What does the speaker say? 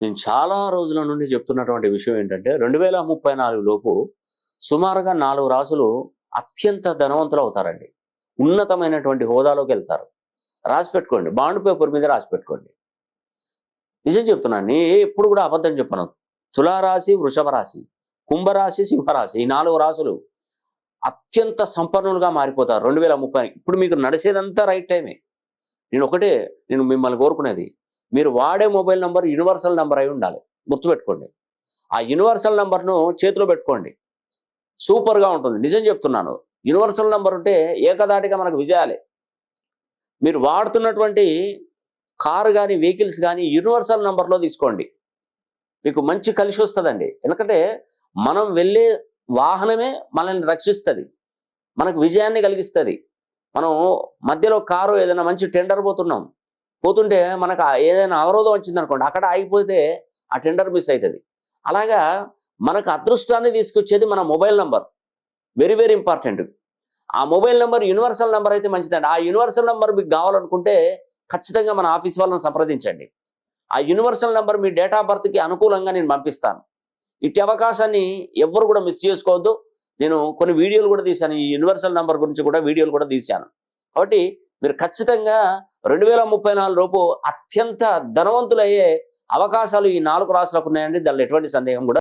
నేను చాలా రోజుల నుండి చెప్తున్నటువంటి విషయం ఏంటంటే 2034 లోపు సుమారుగా 4 రాసులు అత్యంత ధనవంతులు అవుతారండి. ఉన్నతమైనటువంటి హోదాలోకి వెళ్తారు. రాసి పెట్టుకోండి. బాండ్ పేపర్ మీద రాసి పెట్టుకోండి. నిజం చెప్తున్నాను. ఎప్పుడు కూడా అబద్ధం చెప్పను. తులారాశి, వృషభ రాశి, కుంభరాశి, సింహరాశి ఈ 4 రాసులు అత్యంత సంపన్నులుగా మారిపోతారు 2030. ఇప్పుడు మీకు నడిచేదంతా రైట్ టైమే. నేను మిమ్మల్ని కోరుకునేది, మీరు వాడే మొబైల్ నంబర్ యూనివర్సల్ నంబర్ అయి ఉండాలి. గుర్తుపెట్టుకోండి. ఆ యూనివర్సల్ నంబర్ను చేతిలో పెట్టుకోండి. సూపర్గా ఉంటుంది. నిజం చెప్తున్నాను. యూనివర్సల్ నంబర్ ఉంటే ఏకదాటిగా మనకు విజయాలే. మీరు వాడుతున్నటువంటి కారు కానీ, వెహికల్స్ కానీ యూనివర్సల్ నంబర్లో తీసుకోండి. మీకు మంచి కలిసి వస్తుందండి. ఎందుకంటే మనం వెళ్ళే వాహనమే మనల్ని రక్షిస్తుంది, మనకు విజయాన్ని కలిగిస్తుంది. మనం మధ్యలో కారు ఏదైనా మంచి టెండర్ పోతుంటే మనకు ఏదైనా అవరోధం వచ్చిందనుకోండి, అక్కడ ఆగిపోతే ఆ టెండర్ మిస్ అవుతుంది. అలాగా మనకు అదృష్టాన్ని తీసుకొచ్చేది మన mobile number. Very very important. ఆ మొబైల్ నెంబర్ యూనివర్సల్ నెంబర్ అయితే మంచిదండి. ఆ యూనివర్సల్ నెంబర్ మీకు కావాలనుకుంటే ఖచ్చితంగా మన ఆఫీస్ వాళ్ళని సంప్రదించండి. ఆ యూనివర్సల్ నెంబర్ మీ డేట్ ఆఫ్ బర్త్కి అనుకూలంగా నేను పంపిస్తాను. ఇట్టి అవకాశాన్ని ఎవ్వరు కూడా మిస్ చేసుకోవద్దు. నేను కొన్ని వీడియోలు కూడా తీశాను. ఈ యూనివర్సల్ నెంబర్ గురించి కూడా వీడియోలు కూడా తీశాను. కాబట్టి మీరు ఖచ్చితంగా 2034 లోపు అత్యంత ధనవంతులయ్యే అవకాశాలు ఈ 4 రాశులకు ఉన్నాయండి. దానిలో ఎటువంటి సందేహం కూడా